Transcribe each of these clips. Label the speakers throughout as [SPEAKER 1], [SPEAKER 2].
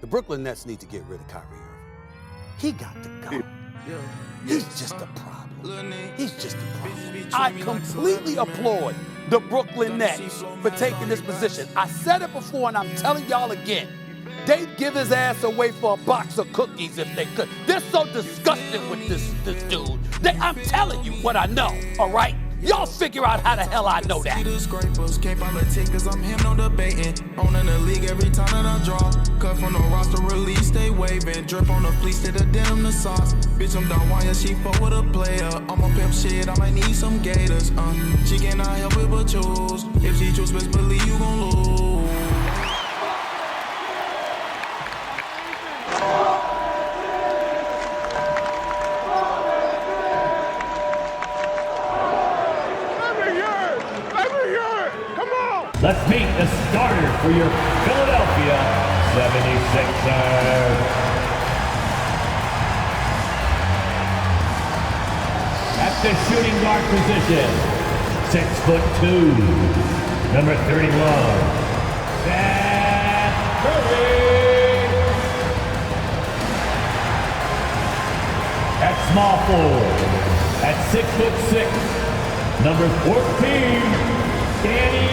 [SPEAKER 1] The Brooklyn Nets need to get rid of Kyrie Irving. He got to go. He's just a problem. He's just a problem. I completely applaud the Brooklyn Nets for taking this position. I said it before, and I'm telling y'all again. They'd give his ass away for a box of cookies if they could. They're so disgusted with this dude. I'm telling you what I know, all right? Y'all figure out how the hell I know that. I'm here, no debating. Owning the league every time that I draw. Cut from the roster, release, they waving. Drip on the fleece, to the denim, the sauce. Bitch, I'm down wire, she fuck with a player. I'm a pimp shit, I might need some gators. She cannot help it but choose. If she choose, best believe you gon' lose.
[SPEAKER 2] Let's meet the starter for your Philadelphia 76ers. At the shooting guard position, 6'2", number 31, Ben Simmons. At small forward, at 6'6", number 14, Danny.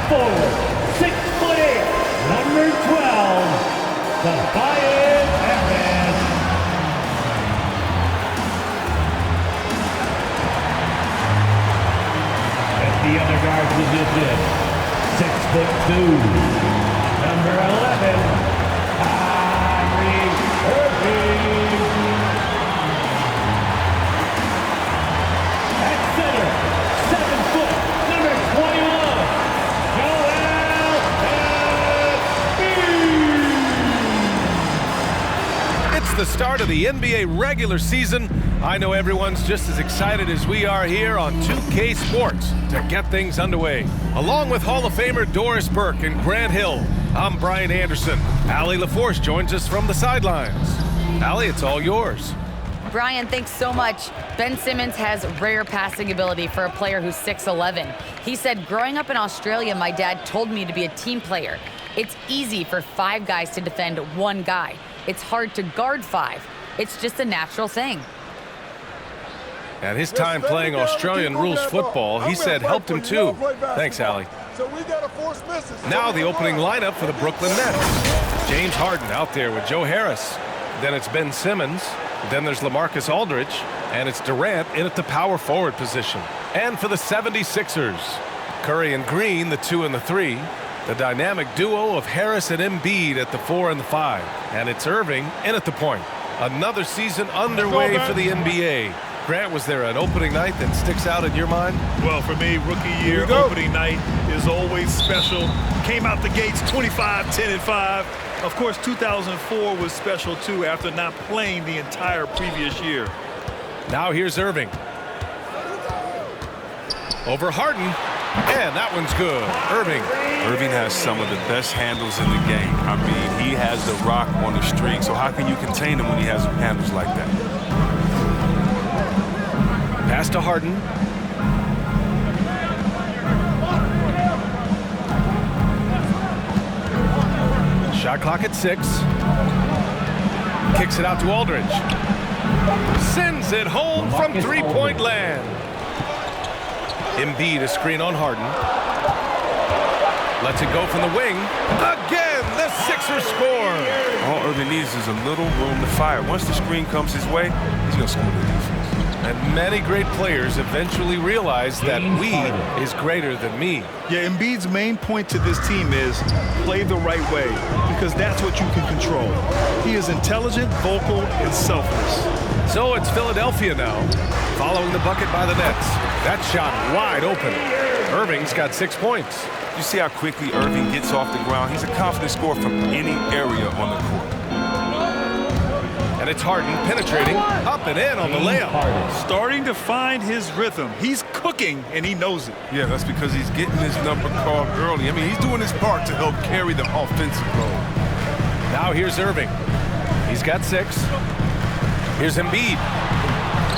[SPEAKER 2] Forward, 6'8", number 12, Kyrie Irving. At the other guard position, 6'2", number 11, Kyrie Irving. At center, 7 foot, number 21.
[SPEAKER 3] The start of the NBA regular season. I know everyone's just as excited as we are here on 2K Sports to get things underway. Along with Hall of Famer Doris Burke and Grant Hill, I'm Brian Anderson. Allie LaForce joins us from the sidelines. Allie, it's all yours.
[SPEAKER 4] Brian, thanks so much. Ben Simmons has rare passing ability for a player who's 6'11". He said, growing up in Australia, my dad told me to be a team player. It's easy for 5 guys to defend 1 guy. It's hard to guard 5. It's just a natural thing.
[SPEAKER 3] And his time playing Australian rules football, he said, helped him too. Thanks, Allie. Now the opening lineup for the Brooklyn Nets. James Harden out there with Joe Harris. Then it's Ben Simmons. Then there's LaMarcus Aldridge. And it's Durant in at the power forward position. And for the 76ers, Curry and Green, the 2 and the 3. The dynamic duo of Harris and Embiid at the 4 and the 5. And it's Irving in at the point. Another season underway for the NBA. Grant, was there an opening night that sticks out in your mind?
[SPEAKER 5] Well, for me, rookie year opening night is always special. Came out the gates 25, 10, and 5. Of course, 2004 was special, too, after not playing the entire previous year.
[SPEAKER 3] Now here's Irving. Over Harden. And that one's good. Irving
[SPEAKER 6] has some of the best handles in the game. I mean, he has the rock on the string, so how can you contain him when he has handles like that?
[SPEAKER 3] Pass to Harden. Shot clock at 6. Kicks it out to Aldridge. Sends it home from three-point land. Embiid, a screen on Harden. Lets it go from the wing. Again, the Sixers score.
[SPEAKER 6] All Irving needs is a little room to fire. Once the screen comes his way, he's going to score the defense.
[SPEAKER 3] And many great players eventually realize that we is greater than me.
[SPEAKER 5] Yeah, Embiid's main point to this team is play the right way, because that's what you can control. He is intelligent, vocal, and selfless.
[SPEAKER 3] So it's Philadelphia now, following the bucket by the Nets. That shot wide open. Irving's got 6 points.
[SPEAKER 6] You see how quickly Irving gets off the ground? He's a confident scorer from any area on the court.
[SPEAKER 3] And it's Harden penetrating, up and in on the layup.
[SPEAKER 5] Starting to find his rhythm. He's cooking, and he knows it.
[SPEAKER 6] Yeah, that's because he's getting his number called early. I mean, he's doing his part to help carry the offensive load.
[SPEAKER 3] Now here's Irving. He's got 6. Here's Embiid.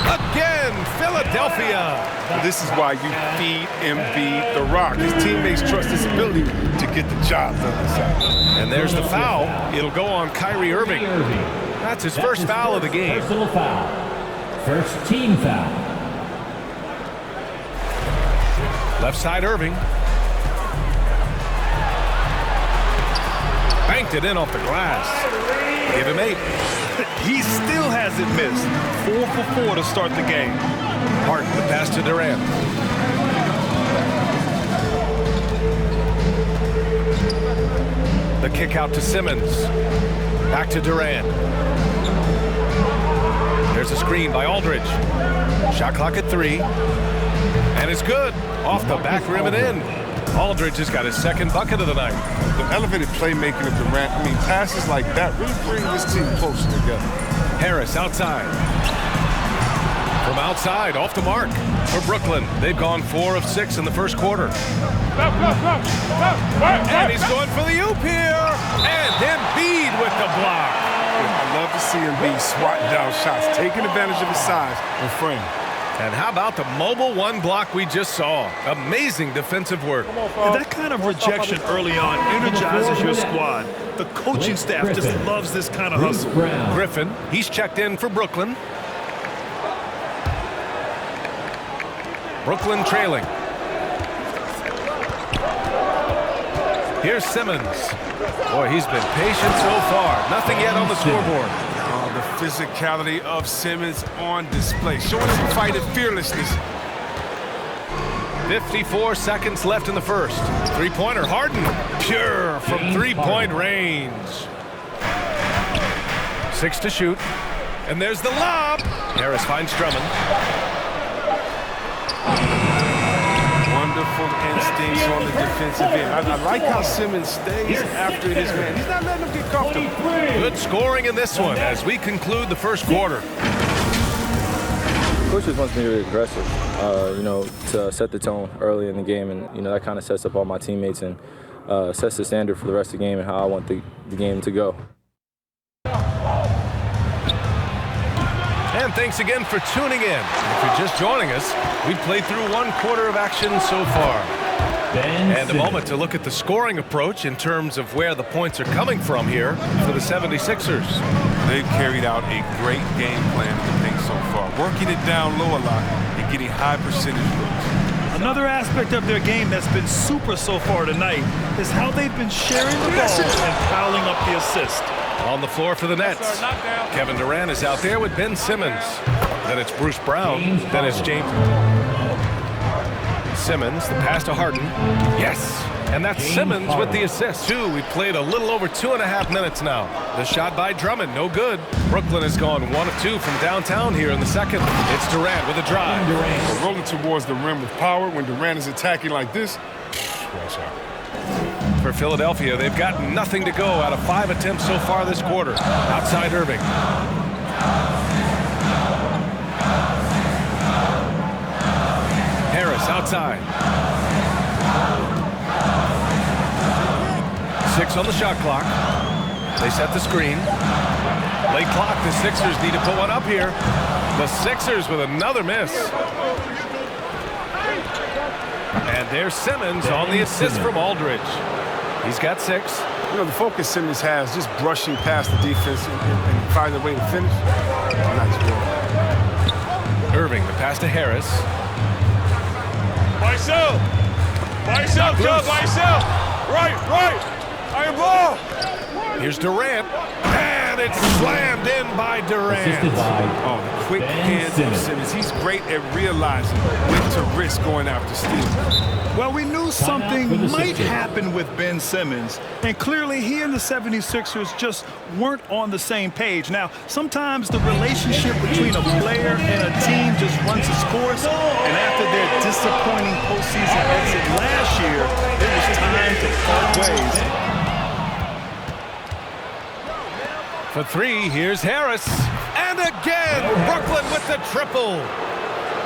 [SPEAKER 3] Again, Philadelphia.
[SPEAKER 6] This is why you feed Embiid the rock. His teammates trust his ability to get the job done.
[SPEAKER 3] And there's the foul. It'll go on Kyrie Irving. That's his first foul of the game.
[SPEAKER 2] Personal foul. First team foul.
[SPEAKER 3] Left side Irving. Banked it in off the glass. Give him 8.
[SPEAKER 5] He still hasn't missed. 4 for 4 to start the game.
[SPEAKER 3] Harden, the pass to Durant. The kick out to Simmons. Back to Durant. There's a screen by Aldridge. Shot clock at 3. And it's good. Off the back rim and in. Aldridge has got his second bucket of the night.
[SPEAKER 6] The elevated playmaking of Durant, passes like that really bring this team closer together.
[SPEAKER 3] Harris outside. From outside, off the mark for Brooklyn. They've gone 4 of 6 in the first quarter. And he's going for the oop here. And Embiid with the block.
[SPEAKER 6] I love to see Embiid swatting down shots, taking advantage of his size and frame.
[SPEAKER 3] And how about the mobile 1 block we just saw? Amazing defensive work.
[SPEAKER 5] And that kind of rejection early on energizes your squad. The coaching staff just loves this kind of hustle.
[SPEAKER 3] Griffin, he's checked in for Brooklyn. Brooklyn trailing. Here's Simmons. Boy, he's been patient so far. Nothing yet on the scoreboard.
[SPEAKER 6] The physicality of Simmons on display, showing some fight and fearlessness.
[SPEAKER 3] 54 seconds left in the first. Three-pointer, Harden, pure from three-point range. 6 to shoot. And there's the lob. Harris finds Drummond.
[SPEAKER 6] Wonderful instincts on the defensive end. I like how Simmons stays after his man. He's not letting him get comfortable.
[SPEAKER 3] Good scoring in this one as we conclude the first quarter.
[SPEAKER 7] Coach just wants me to be aggressive, to set the tone early in the game, and that kind of sets up all my teammates and sets the standard for the rest of the game and how I want the game to go.
[SPEAKER 3] And thanks again for tuning in. If you're just joining us, we played through 1 quarter of action so far. And a moment to look at the scoring approach in terms of where the points are coming from here for the 76ers.
[SPEAKER 6] They've carried out a great game plan in the paint so far, working it down low a lot and getting high percentage looks.
[SPEAKER 5] Another aspect of their game that's been super so far tonight is how they've been sharing the ball and piling up the assist.
[SPEAKER 3] On the floor for the Nets, Kevin Durant is out there with Ben Simmons. Then it's Bruce Brown. Then it's James Simmons, the pass to Harden. Yes, and that's Simmons with the assist. We've played a little over 2.5 minutes now. The shot by Drummond, no good. Brooklyn has gone 1 of 2 from downtown here in the second. It's Durant with a drive.
[SPEAKER 6] Rolling towards the rim with power when Durant is attacking like this.
[SPEAKER 3] For Philadelphia, they've got nothing to go out of 5 attempts so far this quarter. Outside Irving. Harris outside. 6 on the shot clock. They set the screen. Late clock, the Sixers need to put one up here. The Sixers with another miss. And there's Simmons on the assist from Aldridge. He's got 6.
[SPEAKER 6] The focus Simmons has, just brushing past the defense and finding a way to finish. Nice work.
[SPEAKER 3] Irving, the pass to Harris.
[SPEAKER 8] By yourself, Joe, by yourself. Right. I am ball.
[SPEAKER 3] Here's Durant. And it's slammed in by Durant.
[SPEAKER 6] The quick hands of Simmons. He's great at realizing when to risk going after steals.
[SPEAKER 5] Well, we knew something might happen with Ben Simmons, and clearly he and the 76ers just weren't on the same page. Now, sometimes the relationship between a player and a team just runs its course, and after their disappointing postseason exit last year, it was time to part ways.
[SPEAKER 3] For 3, here's Harris. And again, Brooklyn with the triple.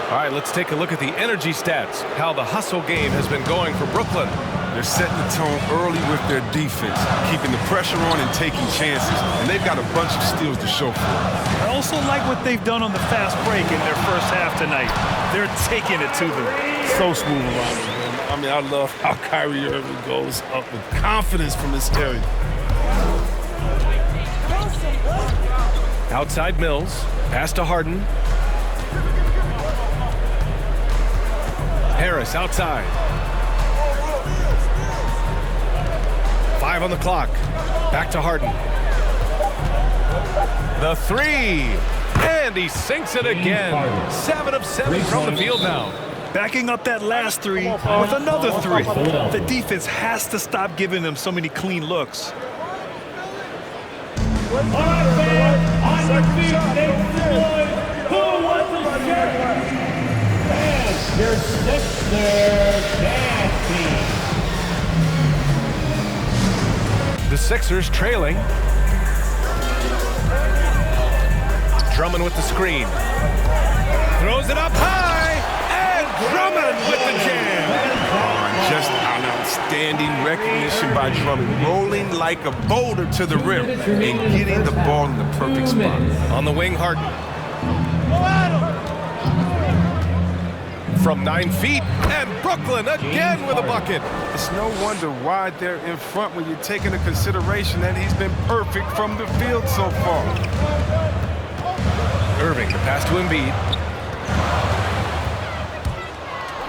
[SPEAKER 3] All right, let's take a look at the energy stats, how the hustle game has been going for Brooklyn.
[SPEAKER 6] They're setting the tone early with their defense, keeping the pressure on and taking chances. And they've got a bunch of steals to show for it.
[SPEAKER 5] I also like what they've done on the fast break in their first half tonight. They're taking it to them.
[SPEAKER 6] So smooth around him, man. I mean, I love how Kyrie Irving goes up with confidence from this area.
[SPEAKER 3] Outside Mills, pass to Harden. Harris outside. 5 on the clock. Back to Harden. The 3. And he sinks it again. 7 of 7 from the field now.
[SPEAKER 5] Backing up that last 3 with another 3. The defense has to stop giving them so many clean looks.
[SPEAKER 2] All right, fans, on your feet, make some noise. Who wants a shirt? And your Sixers dance team.
[SPEAKER 3] The Sixers trailing. Drummond with the screen. Throws it up high, and Drummond with the jam.
[SPEAKER 6] Just an outstanding recognition by Drummond, rolling like a boulder to the rim and getting the ball in the perfect spot.
[SPEAKER 3] On the wing, Harden. From 9 feet, and Brooklyn again with a bucket.
[SPEAKER 6] It's no wonder why they're in front when you take into consideration that he's been perfect from the field so far.
[SPEAKER 3] Irving, the pass to Embiid.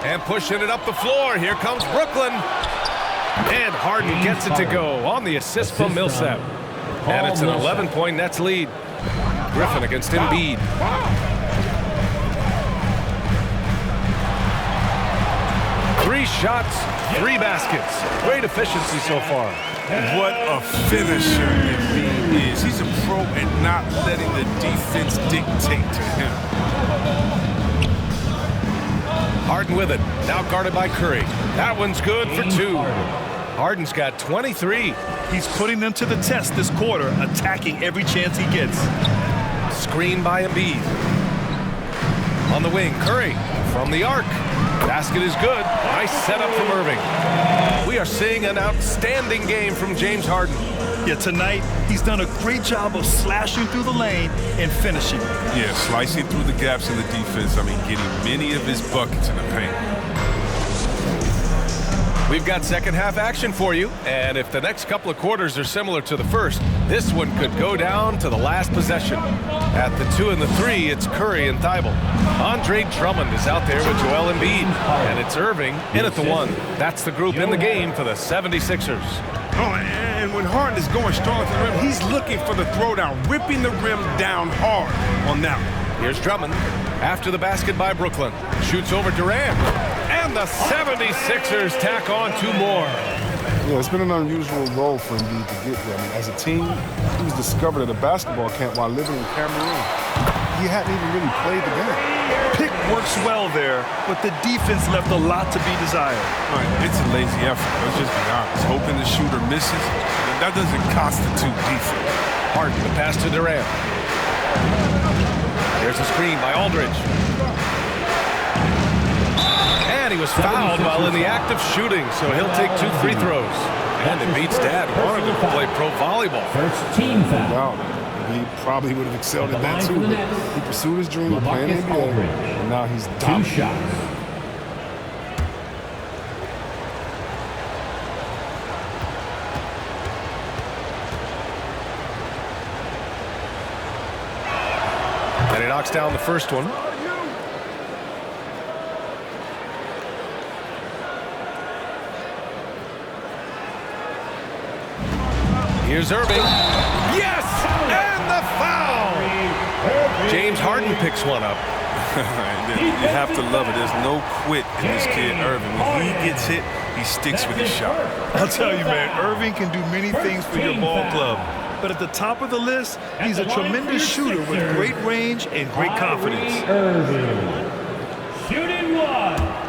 [SPEAKER 3] And pushing it up the floor. Here comes Brooklyn. And Harden gets it to go on the assist from Millsap. And it's an 11-point Nets lead. Griffin against Embiid. Three shots, 3 baskets. Great efficiency so far.
[SPEAKER 6] What a finisher Embiid is. He's a pro at not letting the defense dictate to him.
[SPEAKER 3] Harden with it. Now guarded by Curry. That one's good for 2. Harden's got 23.
[SPEAKER 5] He's putting them to the test this quarter, attacking every chance he gets.
[SPEAKER 3] Screen by Embiid. On the wing, Curry from the arc. Basket is good. Nice setup from Irving. We are seeing an outstanding game from James Harden.
[SPEAKER 5] Yeah, tonight, he's done a great job of slashing through the lane and finishing.
[SPEAKER 6] Yeah, slicing through the gaps in the defense. I mean, getting many of his buckets in the paint.
[SPEAKER 3] We've got second half action for you, and if the next couple of quarters are similar to the first, this one could go down to the last possession. At the 2 and the 3, it's Curry and Thibault. Andre Drummond is out there with Joel Embiid, and it's Irving in at the 1. That's the group in the game for the 76ers.
[SPEAKER 6] Oh, and when Harden is going strong at the rim, he's looking for the throwdown, whipping the rim down hard on that one.
[SPEAKER 3] Here's Drummond after the basket by Brooklyn. Shoots over Durant. And the 76ers tack on 2 more.
[SPEAKER 9] Yeah, it's been an unusual role for Embiid to get there. I mean, as a team, he was discovered at a basketball camp while living in Cameroon. He hadn't even really played the game.
[SPEAKER 5] Pick works well there, but the defense left a lot to be desired.
[SPEAKER 6] All right, it's a lazy effort. Let's just be honest. Hoping the shooter misses, that doesn't constitute defense.
[SPEAKER 3] Harden, the pass to Durant. There's a screen by Aldridge. And he was fouled while in the act of shooting, so he'll take 2 free throws. And Embiid's dad wanted him to play pro volleyball.
[SPEAKER 2] First team foul.
[SPEAKER 9] Wow. He probably would have excelled at that too. He pursued his dream of playing in the NBA, and now he's
[SPEAKER 2] 2
[SPEAKER 9] dominant.
[SPEAKER 2] shots.
[SPEAKER 3] And he knocks down the first one. Here's Irving. Yes! And the foul! James Harden picks one up.
[SPEAKER 6] You have to love it. There's no quit in this kid, Irving. When he gets hit, he sticks with his shot.
[SPEAKER 5] I'll tell you, man, Irving can do many things for your ball club. But at the top of the list, he's a tremendous shooter with great range and great confidence.
[SPEAKER 2] Irving. Shooting 1.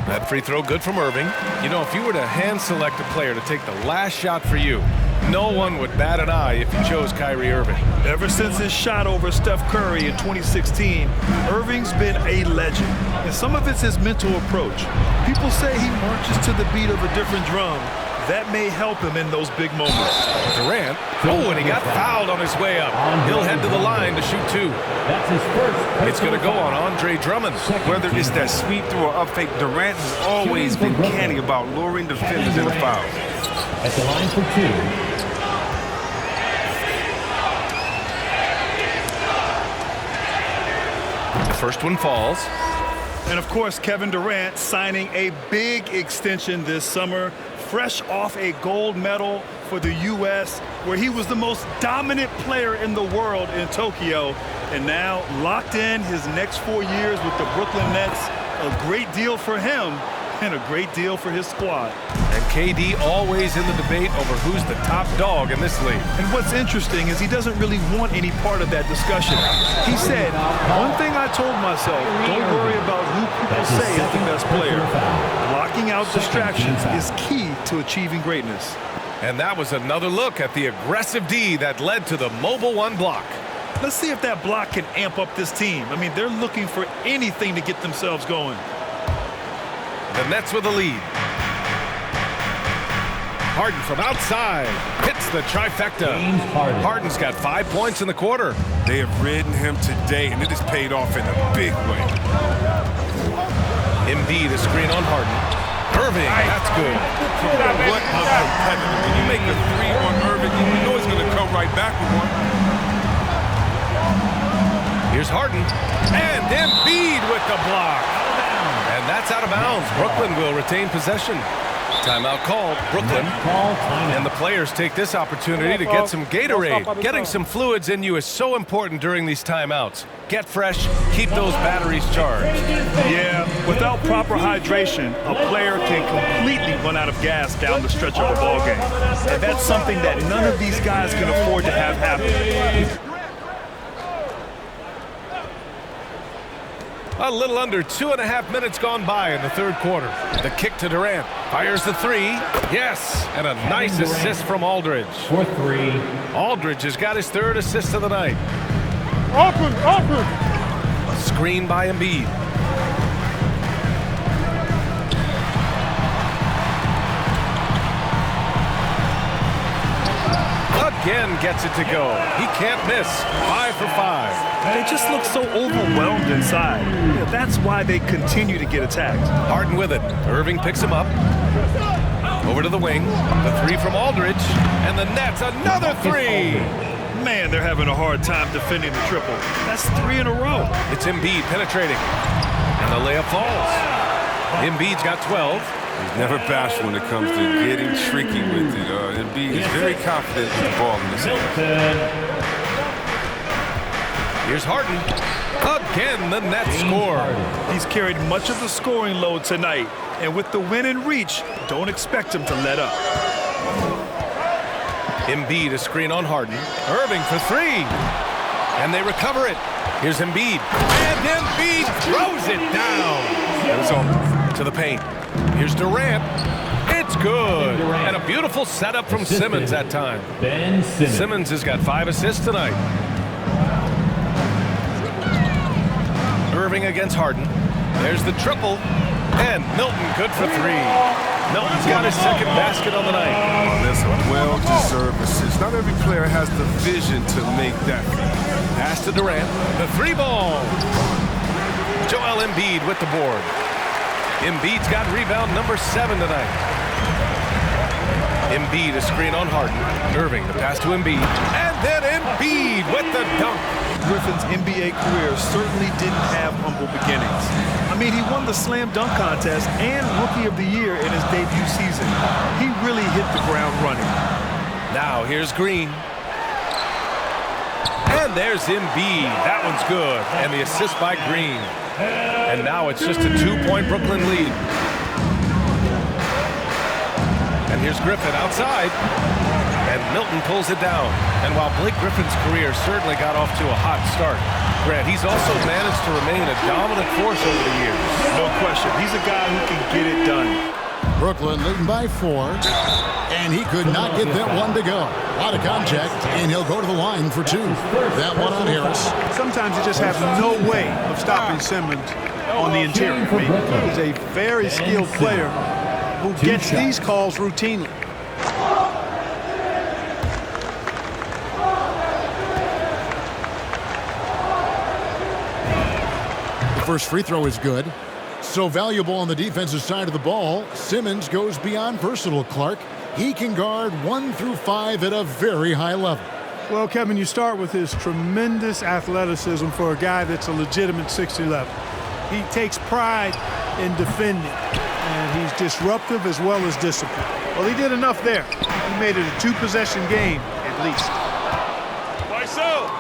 [SPEAKER 3] That free throw good from Irving. You know, if you were to hand select a player to take the last shot for you, No one would bat an eye if he chose Kyrie Irving.
[SPEAKER 5] Ever since his shot over Steph Curry in 2016, Irving's been a legend. And some of it's his mental approach. People say he marches to the beat of a different drum. That may help him in those big moments.
[SPEAKER 3] Durant, and he got fouled on his way up. He'll head to the line to shoot 2.
[SPEAKER 2] That's his first.
[SPEAKER 3] It's going to go on Andre Drummond.
[SPEAKER 6] Whether it's that sweep through or up fake, Durant has always been canny about luring defenders into fouls.
[SPEAKER 2] At the line for 2.
[SPEAKER 3] The first one falls.
[SPEAKER 5] And of course, Kevin Durant signing a big extension this summer, fresh off a gold medal for the U.S., where he was the most dominant player in the world in Tokyo. And now locked in his next 4 years with the Brooklyn Nets. A great deal for him and a great deal for his squad.
[SPEAKER 3] And KD always in the debate over who's the top dog in this league.
[SPEAKER 5] And what's interesting is he doesn't really want any part of that discussion. He said, one thing I told myself, don't worry about who people say is the best player. Blocking out distractions is key to achieving greatness.
[SPEAKER 3] And that was another look at the aggressive D that led to the mobile 1 block.
[SPEAKER 5] Let's see if that block can amp up this team. I mean, they're looking for anything to get themselves going.
[SPEAKER 3] The Nets with the lead. Harden from outside hits the trifecta. Harden's got 5 points in the quarter.
[SPEAKER 6] They have ridden him today, and it has paid off in a big way.
[SPEAKER 3] Embiid, a screen on Harden. Irving, that's good.
[SPEAKER 6] What a competitor. When you make a 3 on Irving, you know he's going to come right back with one.
[SPEAKER 3] Here's Harden, and Embiid with the block. And that's out of bounds. Brooklyn will retain possession. Timeout called, Brooklyn. And the players take this opportunity to get some Gatorade. Getting some fluids in you is so important during these timeouts. Get fresh, keep those batteries charged.
[SPEAKER 5] Yeah, without proper hydration, a player can completely run out of gas down the stretch of a ball game. And that's something that none of these guys can afford to have happen.
[SPEAKER 3] A little under 2.5 minutes gone by in the third quarter. The kick to Durant. Fires the 3. Yes, and a nice assist from Aldridge.
[SPEAKER 2] For 3.
[SPEAKER 3] Aldridge has got his 3rd assist of the night.
[SPEAKER 9] Open.
[SPEAKER 3] Screen by Embiid. Again gets it to go. He can't miss. 5 for 5.
[SPEAKER 5] They just look so overwhelmed inside. Yeah, that's why they continue to get attacked.
[SPEAKER 3] Harden with it. Irving picks him up. Over to the wing. The 3 from Aldridge. And the Nets, another 3.
[SPEAKER 5] Man, they're having a hard time defending the triple. That's 3 in a row.
[SPEAKER 3] It's Embiid penetrating. And the layup falls. Embiid's got 12.
[SPEAKER 6] He's never bashful when it comes to getting tricky with it. Embiid is very confident with the ball in this area.
[SPEAKER 3] Here's Harden. Again, the Nets score.
[SPEAKER 5] He's carried much of the scoring load tonight. And with the win in reach, don't expect him to let up.
[SPEAKER 3] Embiid, a screen on Harden. Irving for 3. And they recover it. Here's Embiid. And Embiid throws it down. Arizona to the paint. Here's Durant. It's good. And a beautiful setup from Simmons that time.
[SPEAKER 2] Ben Simmons.
[SPEAKER 3] Simmons has got 5 assists tonight. Irving against Harden. There's the triple. And Milton good for 3. Milton's got his 2nd basket on the night.
[SPEAKER 6] Oh, that's a well-deserved assist. Not every player has the vision to make that.
[SPEAKER 3] Pass to Durant. The 3 ball. Joel Embiid with the board. Embiid's got rebound number 7 tonight. Embiid, a screen on Harden. Irving, the pass to Embiid. And then Embiid with the dunk.
[SPEAKER 5] Griffin's NBA career certainly didn't have humble beginnings. I mean, he won the slam dunk contest and Rookie of the Year in his debut season. He really hit the ground running.
[SPEAKER 3] Now here's Green. And there's Embiid. That one's good. And the assist by Green. And now it's just a 2-point Brooklyn lead. And here's Griffin outside. And Milton pulls it down. And while Blake Griffin's career certainly got off to a hot start, Grant, he's also managed to remain a dominant force over the years.
[SPEAKER 5] No question. He's a guy who can get it done.
[SPEAKER 10] Brooklyn leading by 4. And he could not get that one to go. Out of contact, and he'll go to the line for 2. That one on Harris.
[SPEAKER 11] Sometimes you just have no way of stopping Simmons on the interior. I mean, he's a very skilled player who gets these calls routinely.
[SPEAKER 10] The first free throw is good. So valuable on the defensive side of the ball, Simmons goes beyond personal, Clark. He can guard 1 through 5 at a very high level.
[SPEAKER 11] Well, Kevin, you start with his tremendous athleticism for a guy that's a legitimate 6'11". He takes pride in defending, and he's disruptive as well as disciplined. Well, he did enough there. He made it a 2-possession game, at least.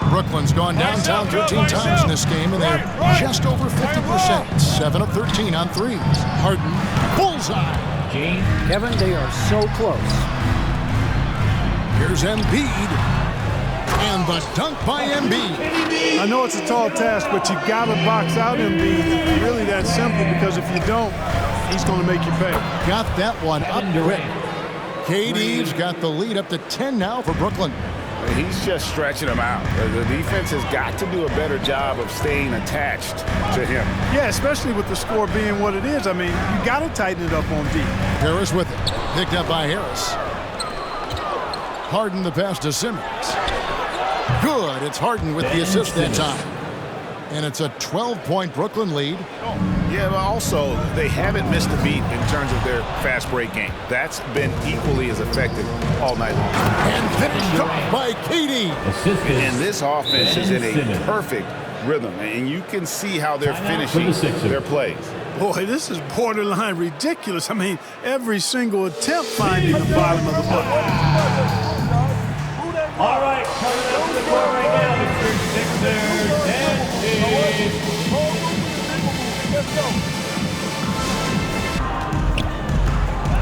[SPEAKER 10] Brooklyn's gone downtown 13 times in this game, and they're just over 50%. 7 of 13 on threes. Harden, bullseye.
[SPEAKER 12] Kevin, they are so close.
[SPEAKER 10] Here's Embiid. And the dunk by Embiid.
[SPEAKER 11] I know it's a tall task, but you got to box out Embiid. It's really that simple, because if you don't, he's going to make you pay.
[SPEAKER 10] Got that one up quick. KD's got the lead up to 10 now for Brooklyn.
[SPEAKER 13] He's just stretching him out. The defense has got to do a better job of staying attached to him.
[SPEAKER 11] Yeah, especially with the score being what it is. I mean, you got to tighten it up on D.
[SPEAKER 10] Harris with it. Picked up by Harris. Harden the pass to Simmons. Good. It's Harden with the assist that time. And it's a 12-point Brooklyn lead.
[SPEAKER 13] Yeah, but also they haven't missed a beat in terms of their fast break game. That's been equally as effective all night long.
[SPEAKER 10] And finished off by KD.
[SPEAKER 13] And this offense is in a perfect rhythm, and you can see how they're finishing their plays.
[SPEAKER 11] Boy, this is borderline ridiculous. I mean, every single attempt finding the bottom of the bucket.
[SPEAKER 2] All right, coming up to the court right now, Mr. Sixers and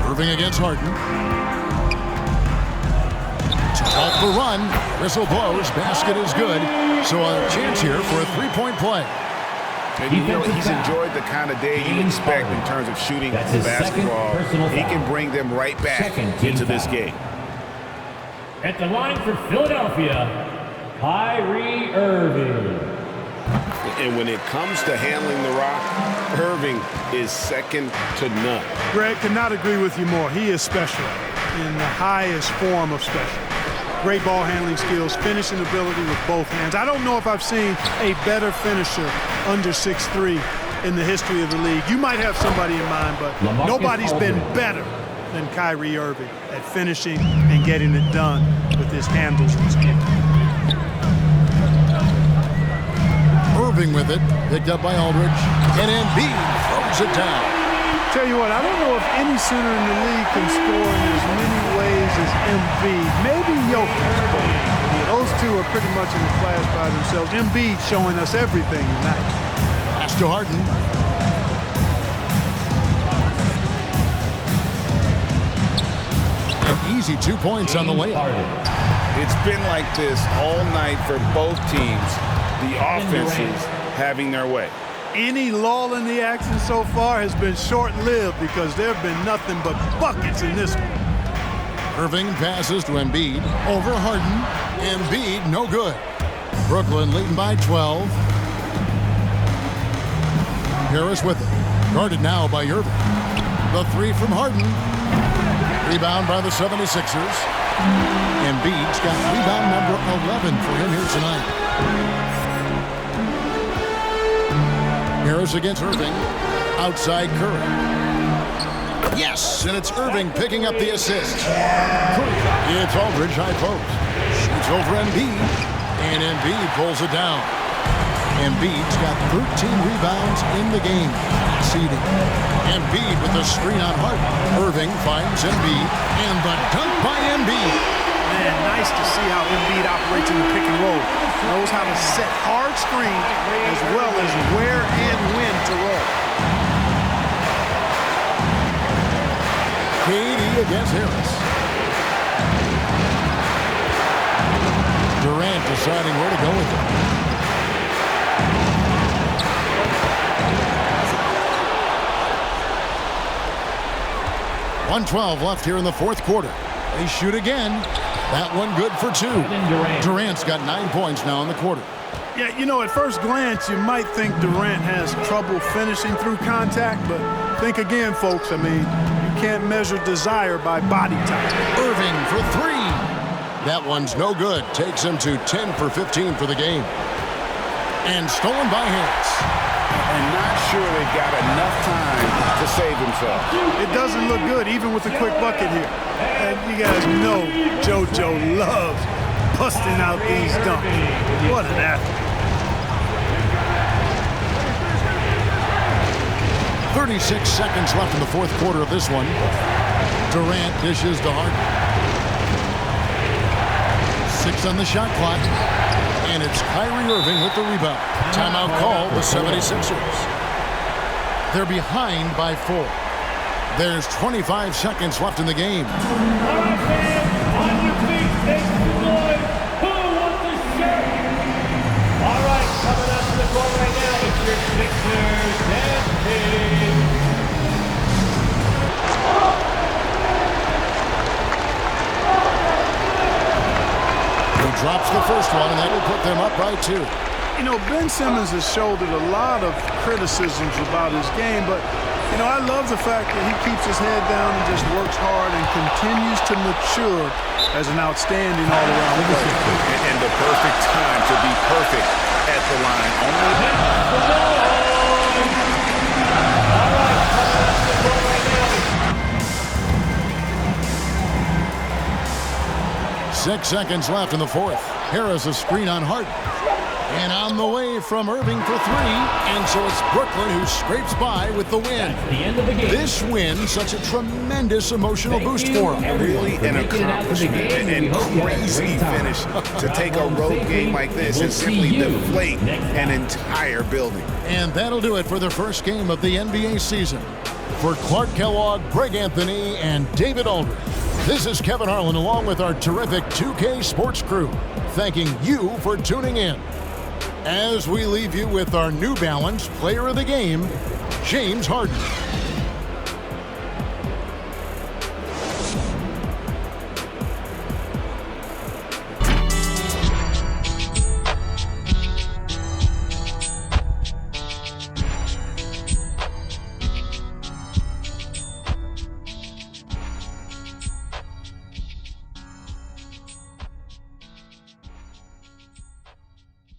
[SPEAKER 10] Irving against Harden. Off the run. Whistle blows. Basket is good. So a chance here for a three-point play.
[SPEAKER 13] And you know, he's enjoyed the kind of day you expect in terms of shooting the basketball. He can bring them right back into this game.
[SPEAKER 2] At the line for Philadelphia, Kyrie Irving.
[SPEAKER 6] And when it comes to handling the rock, Irving is second to none.
[SPEAKER 11] Greg, cannot agree with you more. He is special in the highest form of special. Great ball handling skills, finishing ability with both hands. I don't know if I've seen a better finisher under 6'3" in the history of the league. You might have somebody in mind, but nobody's been better than Kyrie Irving at finishing and getting it done with his handles and skill.
[SPEAKER 10] Irving with it, picked up by Aldridge, and Embiid throws it down.
[SPEAKER 11] Tell you what, I don't know if any center in the league can score in as many ways as Embiid. Maybe Jokic, but those two are pretty much in a class by themselves. Embiid showing us everything tonight.
[SPEAKER 10] Pass to Harden. An easy 2 points on the layup.
[SPEAKER 13] It's been like this all night for both teams. The offenses having their way.
[SPEAKER 11] Any lull in the action so far has been short-lived because there have been nothing but buckets in this one.
[SPEAKER 10] Irving passes to Embiid. Over Harden. Embiid, no good. Brooklyn leading by 12. Harris with it. Guarded now by Irving. The three from Harden. Rebound by the 76ers. Embiid's got rebound number 11 for him here tonight. Harris against Irving. Outside Curry. Yes, and it's Irving picking up the assist. It's Aldridge high post. Shoots over Embiid, and Embiid pulls it down. Embiid's got 13 rebounds in the game. Seeding. Embiid with the screen on Harden. Irving finds Embiid, and the dunk by Embiid.
[SPEAKER 11] Man, nice to see how Embiid operates in the pick and roll. Knows how to set hard screen as well as where and when to roll.
[SPEAKER 10] KD against Harris. Durant deciding where to go with it. 1:12 left here in the fourth quarter. They shoot again. That one good for 2. Durant's got 9 points now in the quarter.
[SPEAKER 11] Yeah, you know, at first glance, you might think Durant has trouble finishing through contact, but think again, folks. I mean, you can't measure desire by body type.
[SPEAKER 10] Irving for 3. That one's no good. Takes him to 10 for 15 for the game. And stolen by Harris.
[SPEAKER 13] And not sure they got enough time to save themselves.
[SPEAKER 11] It doesn't look good, even with a quick bucket here. And you guys know JoJo loves busting out these dunks. What an athlete.
[SPEAKER 10] 36 seconds left in the fourth quarter of this one. Durant dishes to Harden. 6 on the shot clock. And it's Kyrie Irving with the rebound. Timeout call, the 76ers. They're behind by 4. There's 25 seconds left in the game.
[SPEAKER 2] All right, fans, on your feet, make some noise. Who wants a shirt? All right, coming up to the court right now, it's your Sixers and Kings.
[SPEAKER 10] He drops the first one, and that will put them up by 2.
[SPEAKER 11] You know, Ben Simmons has shouldered a lot of criticisms about his game, but, you know, I love the fact that he keeps his head down and just works hard and continues to mature as an outstanding all-around player.
[SPEAKER 13] And the perfect time to be perfect at the line. Only
[SPEAKER 10] 6 seconds left in the fourth. Harris a screen on Harden. And on the way from Irving for 3. And so it's Brooklyn who scrapes by with the win.
[SPEAKER 2] The end of the game.
[SPEAKER 10] This win, such a tremendous emotional boost for them.
[SPEAKER 13] Really an accomplishment and crazy finish to take a road game like this and simply deflate an entire building.
[SPEAKER 10] And that'll do it for the first game of the NBA season. For Clark Kellogg, Greg Anthony, and David Aldridge, this is Kevin Harlan along with our terrific 2K Sports crew, thanking you for tuning in. As we leave you with our New Balance Player of the Game, James Harden.